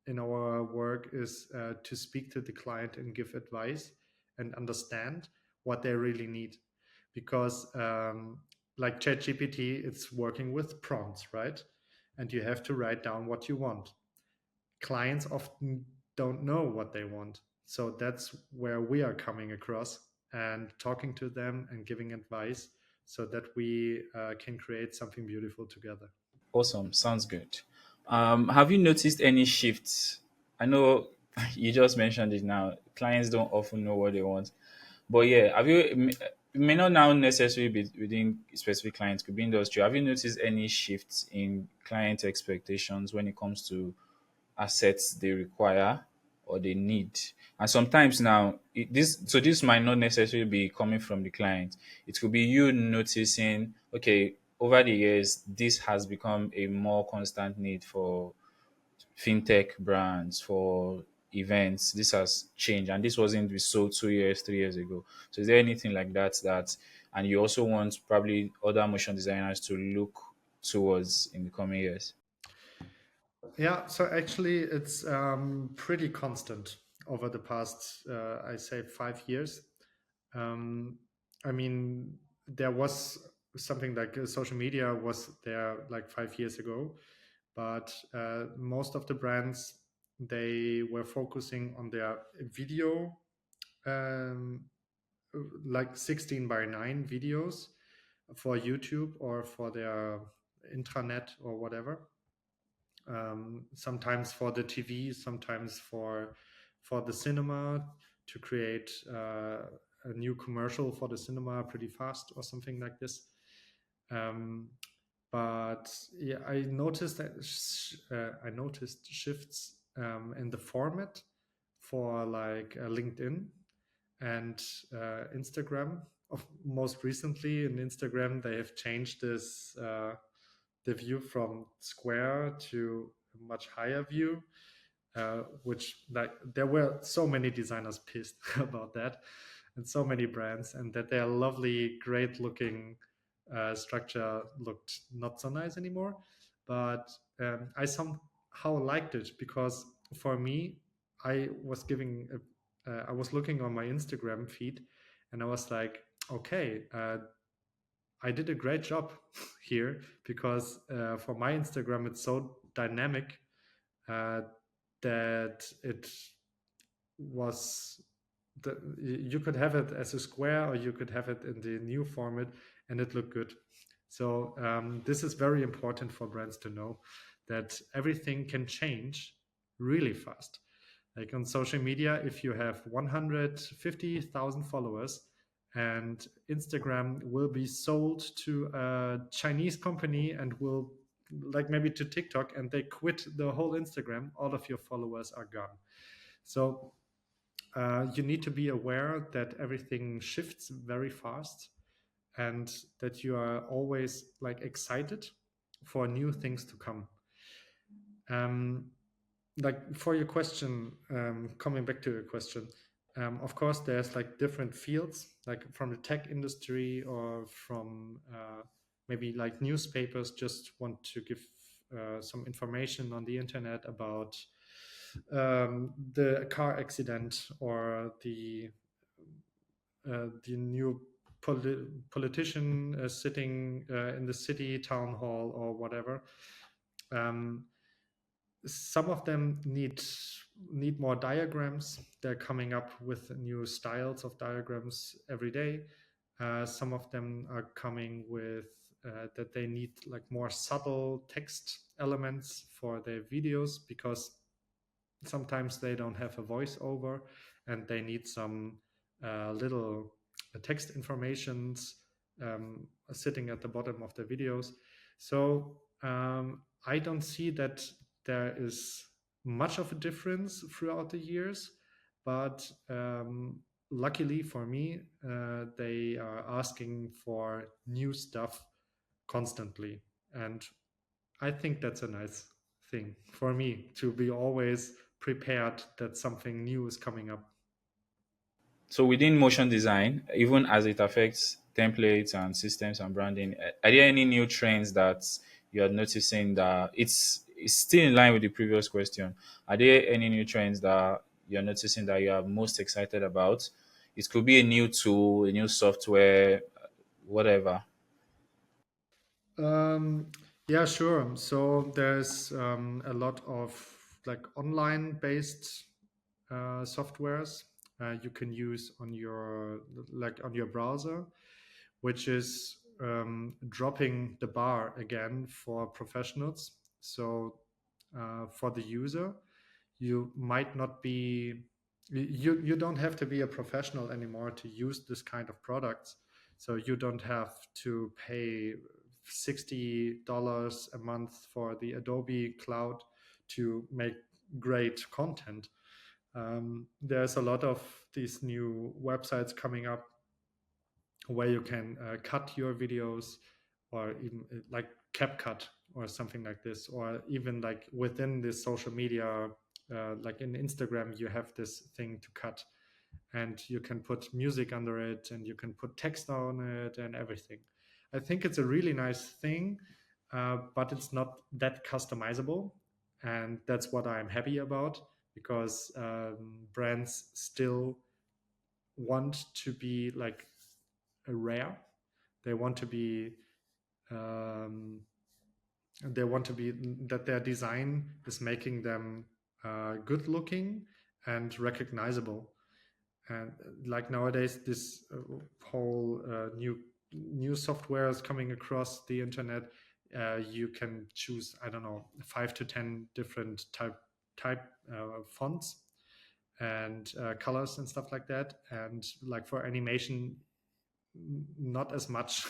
in our work is to speak to the client and give advice and understand what they really need, because like ChatGPT, it's working with prompts, right? And you have to write down what you want. Clients often don't know what they want, so that's where we are coming across and talking to them and giving advice so that we can create something beautiful together. Awesome, sounds good. Have you noticed any shifts? I know you just mentioned it now. Clients don't often know what they want, but yeah, have you? It may not now necessarily be within specific clients, could be industry. Have you noticed any shifts in client expectations when it comes to assets they require or they need? And sometimes now, this might not necessarily be coming from the client. It could be you noticing, okay, over the years, this has become a more constant need for fintech brands, for events. This has changed, and this wasn't we saw 2 years, 3 years ago. So, is there anything like that, and you also want probably other motion designers to look towards in the coming years? Yeah, so actually it's pretty constant over the past I say 5 years. um, I mean, there was something like social media was there like 5 years ago, but most of the brands, they were focusing on their video, um, like 16 by 9 videos for YouTube or for their intranet or whatever. Sometimes for the TV, sometimes for the cinema, to create a new commercial for the cinema pretty fast or something like this. Um, but yeah, I noticed shifts in the format for like LinkedIn. and Instagram. Most recently in Instagram, they have changed this the view from square to a much higher view, which like there were so many designers pissed about that, and so many brands, and that their lovely, great looking structure looked not so nice anymore. But I somehow liked it because for me, I was looking on my Instagram feed, and I was like, okay, I did a great job here because for my Instagram, it's so dynamic uh, that it was you could have it as a square or you could have it in the new format and it looked good. So this is very important for brands to know that everything can change really fast. Like on social media, if you have 150,000 followers and Instagram will be sold to a Chinese company and will like maybe to TikTok and they quit the whole Instagram, all of your followers are gone. So you need to be aware that everything shifts very fast and that you are always like excited for new things to come. Um, like for your question, coming back to your question, of course, there's like different fields, like from the tech industry or from maybe like newspapers just want to give some information on the internet about the car accident or the new politician sitting in the city town hall or whatever. Um, some of them need more diagrams. They're coming up with new styles of diagrams every day. Some of them are coming with that they need like more subtle text elements for their videos because sometimes they don't have a voiceover and they need some little text informations sitting at the bottom of the videos. So I don't see that there is much of a difference throughout the years, but luckily for me, they are asking for new stuff constantly. And I think that's a nice thing for me to be always prepared that something new is coming up. So within motion design, even as it affects templates and systems and branding, are there any new trends that you are noticing that it's still in line with the previous question? Are there any new trends that you're noticing that you are most excited about? It could be a new tool, a new software, whatever. Um, yeah, sure. So there's a lot of like online based softwares you can use on your like on your browser, which is dropping the bar again for professionals. So for the user, you might not be you don't have to be a professional anymore to use this kind of products. So you don't have to pay $60 a month for the Adobe Cloud to make great content. There's a lot of these new websites coming up where you can cut your videos or even like CapCut or something like this, or even like within this social media, like in Instagram, you have this thing to cut and you can put music under it and you can put text on it and everything. I think it's a really nice thing, but it's not that customizable. And that's what I'm happy about because brands still want to be like a rare. They want to be um, they want to be that their design is making them good looking and recognizable. And like nowadays, this whole new software is coming across the internet. You can choose, I don't know, 5 to 10 different type fonts and colors and stuff like that. And like for animation, not as much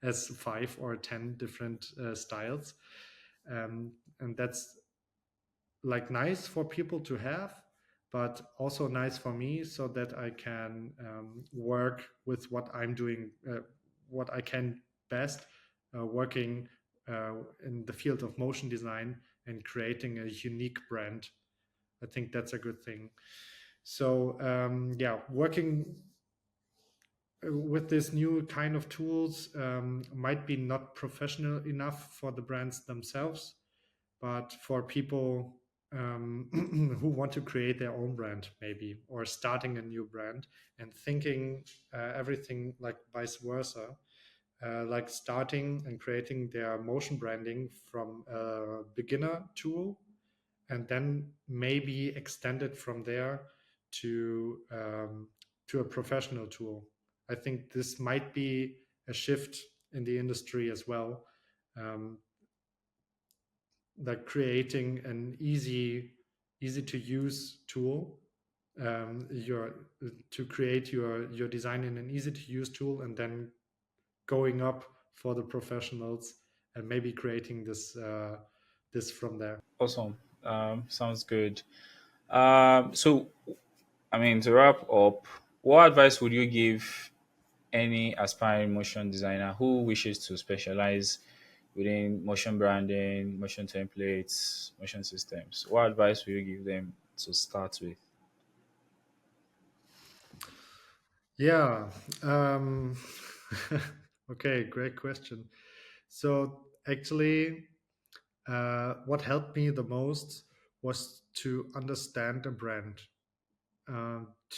as 5 or 10 different styles. And that's like nice for people to have, but also nice for me so that I can work with what I'm doing, what I can best, working in the field of motion design and creating a unique brand. I think that's a good thing. So yeah, working with this new kind of tools might be not professional enough for the brands themselves, but for people who want to create their own brand, maybe, or starting a new brand and thinking everything like vice versa, like starting and creating their motion branding from a beginner tool and then maybe extend it from there to a professional tool. I think this might be a shift in the industry as well, um, like creating an easy to use tool, your to create your design in an easy to use tool, and then going up for the professionals and maybe creating this from there. Awesome. Sounds good. So, I mean, to wrap up, what advice would you give any aspiring motion designer who wishes to specialize within motion branding, motion templates, motion systems? What advice will you give them to start with? Yeah. Um, okay, great question. So actually, what helped me the most was to understand a brand,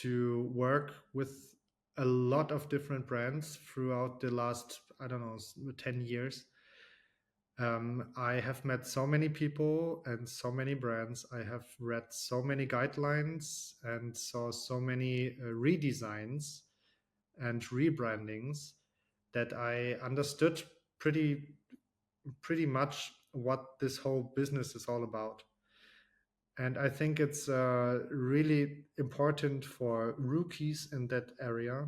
to work with a lot of different brands throughout the last, I don't know, 10 years. I have met so many people and so many brands. I have read so many guidelines and saw so many redesigns and rebrandings that I understood pretty pretty much what this whole business is all about. And I think it's really important for rookies in that area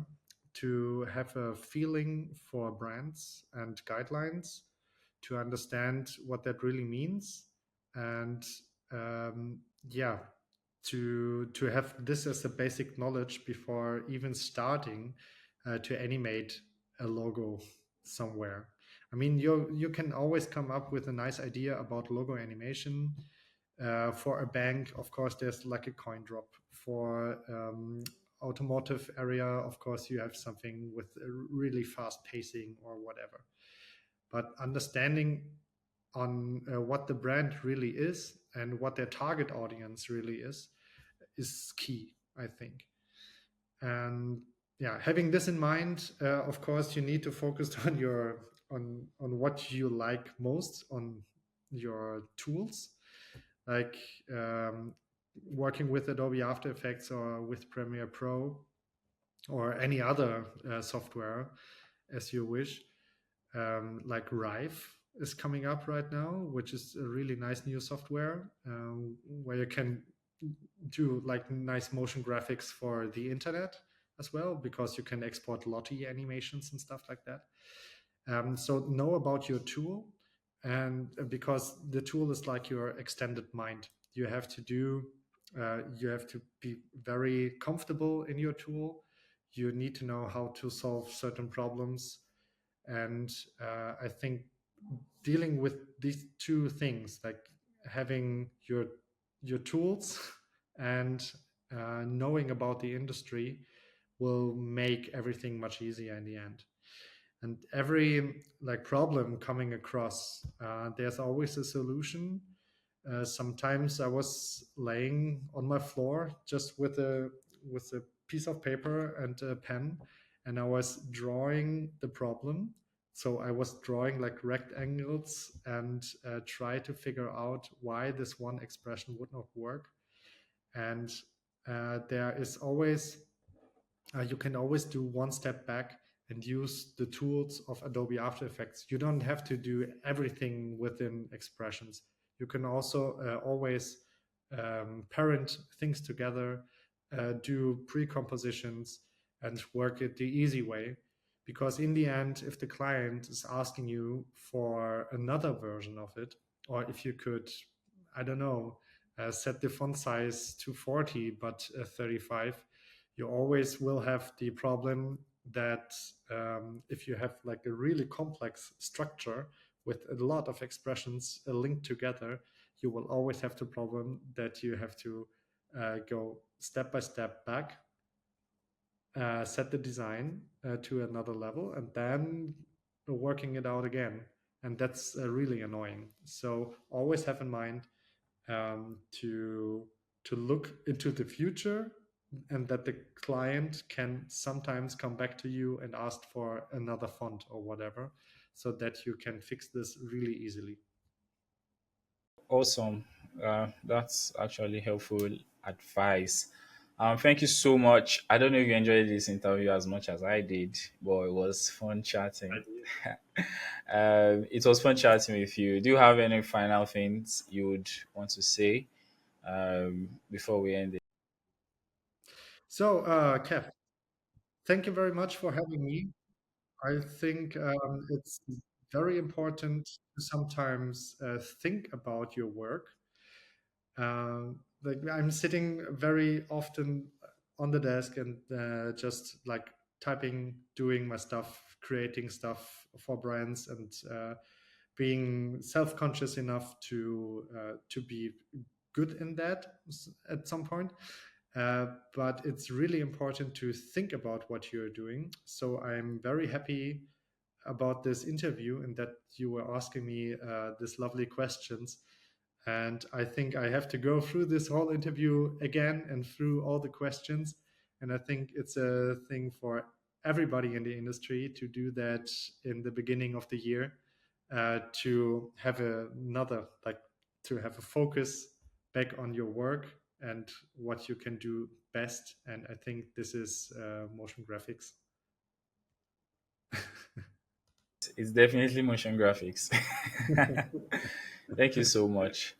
to have a feeling for brands and guidelines, to understand what that really means, and yeah, to have this as a basic knowledge before even starting to animate a logo somewhere. I mean, you can always come up with a nice idea about logo animation. For a bank, of course, there's like a coin drop. For automotive area, of course, you have something with a really fast pacing or whatever. But understanding on what the brand really is and what their target audience really is key, I think. And yeah, having this in mind, of course, you need to focus on your on what you like most on your tools, like working with Adobe After Effects or with Premiere Pro or any other software as you wish. Like Rive is coming up right now, which is a really nice new software where you can do like nice motion graphics for the internet as well, because you can export Lottie animations and stuff like that. So know about your tool, and because the tool is like your extended mind, you have to do, you have to be very comfortable in your tool. You need to know how to solve certain problems, and I think dealing with these two things, like having your tools and knowing about the industry, will make everything much easier in the end. And every like problem coming across, there's always a solution. Sometimes I was laying on my floor just with a piece of paper and a pen, and I was drawing the problem. So I was drawing like rectangles and try to figure out why this one expression would not work. And there is always you can always do one step back and use the tools of Adobe After Effects. You don't have to do everything within expressions. You can also always parent things together, do pre-compositions, and work it the easy way. Because in the end, if the client is asking you for another version of it, or if you could, I don't know, set the font size to 40 but 35, you always will have the problem that if you have like a really complex structure with a lot of expressions linked together, you will always have the problem that you have to go step by step back, set the design to another level, and then working it out again. And that's really annoying. So always have in mind to look into the future, and that the client can sometimes come back to you and ask for another font or whatever, so that you can fix this really easily. Awesome. That's actually helpful advice. Thank you so much. I don't know if you enjoyed this interview as much as I did, but it was fun chatting. Idea. It was fun chatting with you. Do you have any final things you would want to say before we end it? So, Kev, thank you very much for having me. I think it's very important to sometimes think about your work. Like I'm sitting very often on the desk and just like typing, doing my stuff, creating stuff for brands, and being self-conscious enough to be good in that at some point. But it's really important to think about what you're doing. So I'm very happy about this interview and that you were asking me these lovely questions. And I think I have to go through this whole interview again and through all the questions. And I think it's a thing for everybody in the industry to do that in the beginning of the year, to have another, like, to have a focus back on your work and what you can do best. And I think this is motion graphics. It's definitely motion graphics. Thank you so much.